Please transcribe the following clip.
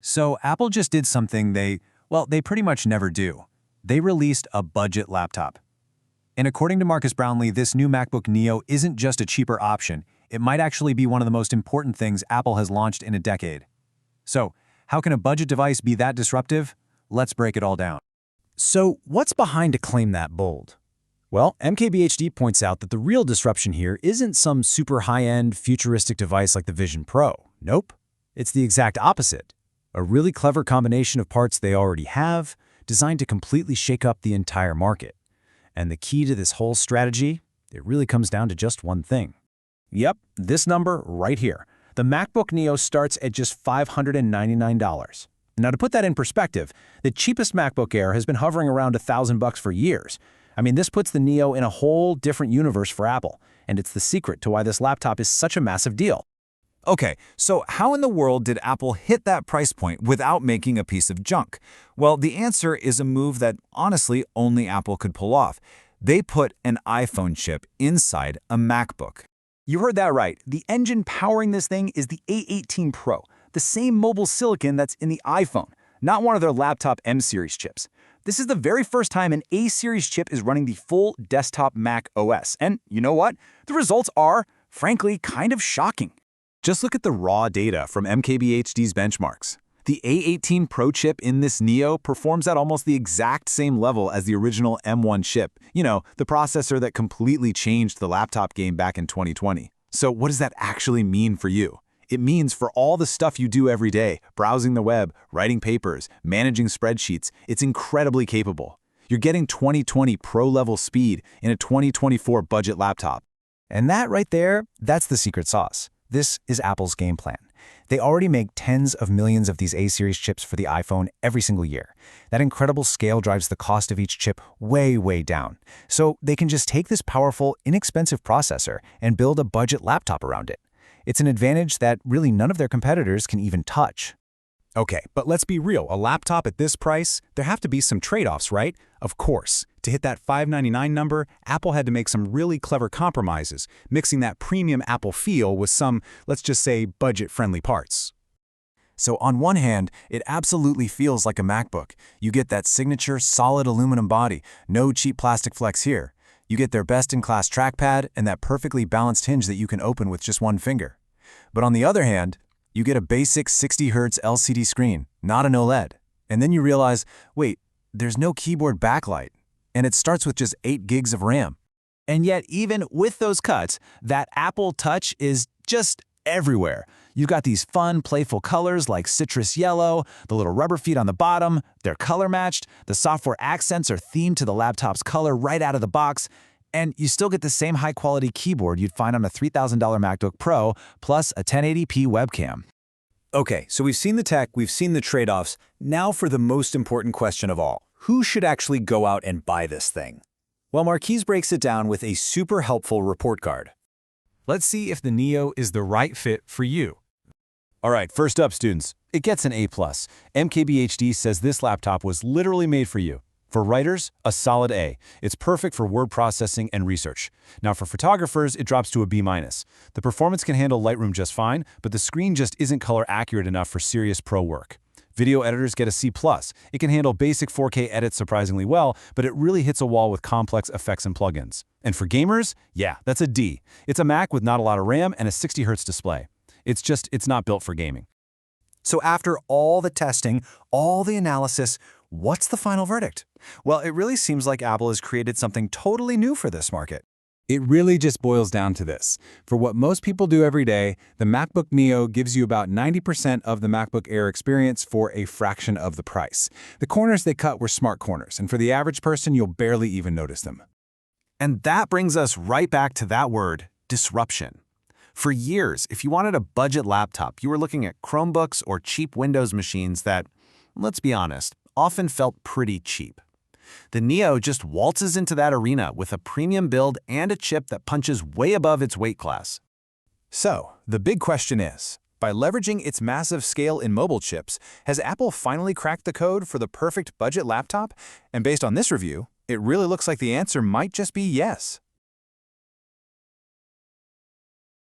So Apple just did something they pretty much never do. They released a budget laptop. And according to Marcus Brownlee, this new MacBook Neo isn't just a cheaper option. It might actually be one of the most important things Apple has launched in a decade. So, how can a budget device be that disruptive? Let's break it all down. So, what's behind a claim that bold? Well, MKBHD points out that the real disruption here isn't some super high-end, futuristic device like the Vision Pro. Nope. It's the exact opposite. A really clever combination of parts they already have, designed to completely shake up the entire market. And the key to this whole strategy, it really comes down to just one thing. Yep, this number right here. The MacBook Neo starts at just $599. Now, to put that in perspective, the cheapest MacBook Air has been hovering around $1,000 for years. I mean, this puts the Neo in a whole different universe for Apple, and it's the secret to why this laptop is such a massive deal. Okay, so how in the world did Apple hit that price point without making a piece of junk? Well, the answer is a move that, honestly, only Apple could pull off. They put an iPhone chip inside a MacBook. You heard that right. The engine powering this thing is the A18 Pro, the same mobile silicon that's in the iPhone, not one of their laptop M-series chips. This is the very first time an A-series chip is running the full desktop Mac OS. And you know what? The results are, frankly, kind of shocking. Just look at the raw data from MKBHD's benchmarks. The A18 Pro chip in this Neo performs at almost the exact same level as the original M1 chip, the processor that completely changed the laptop game back in 2020. So what does that actually mean for you? It means for all the stuff you do every day, browsing the web, writing papers, managing spreadsheets, it's incredibly capable. You're getting 2020 Pro-level speed in a 2024 budget laptop. And that right there, that's the secret sauce. This is Apple's game plan. They already make tens of millions of these A-series chips for the iPhone every single year. That incredible scale drives the cost of each chip way, way down. So they can just take this powerful, inexpensive processor and build a budget laptop around it. It's an advantage that really none of their competitors can even touch. Okay, but let's be real. A laptop at this price, there have to be some trade-offs, right? Of course. To hit that $599 number, Apple had to make some really clever compromises, mixing that premium Apple feel with some, let's just say, budget-friendly parts. So on one hand, it absolutely feels like a MacBook. You get that signature solid aluminum body, no cheap plastic flex here. You get their best-in-class trackpad and that perfectly balanced hinge that you can open with just one finger. But on the other hand, you get a basic 60 Hz LCD screen, not an OLED. And then you realize, wait, there's no keyboard backlight. And it starts with just 8 gigs of RAM. And yet, even with those cuts, that Apple touch is just everywhere. You've got these fun, playful colors like citrus yellow, the little rubber feet on the bottom, they're color matched, the software accents are themed to the laptop's color right out of the box, and you still get the same high-quality keyboard you'd find on a $3,000 MacBook Pro, plus a 1080p webcam. Okay, so we've seen the tech, we've seen the trade-offs. Now for the most important question of all. Who should actually go out and buy this thing? Well, Marquise breaks it down with a super helpful report card. Let's see if the Neo is the right fit for you. All right, first up, students. It gets an A+. MKBHD says this laptop was literally made for you. For writers, a solid A. It's perfect for word processing and research. Now for photographers, it drops to a B-. The performance can handle Lightroom just fine, but the screen just isn't color accurate enough for serious pro work. Video editors get a C+. It can handle basic 4K edits surprisingly well, but it really hits a wall with complex effects and plugins. And for gamers, yeah, that's a D. It's a Mac with not a lot of RAM and a 60 Hz display. It's not built for gaming. So after all the testing, all the analysis, what's the final verdict? Well, it really seems like Apple has created something totally new for this market. It really just boils down to this. For what most people do every day, the MacBook Neo gives you about 90% of the MacBook Air experience for a fraction of the price. The corners they cut were smart corners, and for the average person, you'll barely even notice them. And that brings us right back to that word, disruption. For years, if you wanted a budget laptop, you were looking at Chromebooks or cheap Windows machines that, let's be honest, often felt pretty cheap. The Neo just waltzes into that arena with a premium build and a chip that punches way above its weight class. So, the big question is, by leveraging its massive scale in mobile chips, has Apple finally cracked the code for the perfect budget laptop? And based on this review, it really looks like the answer might just be yes.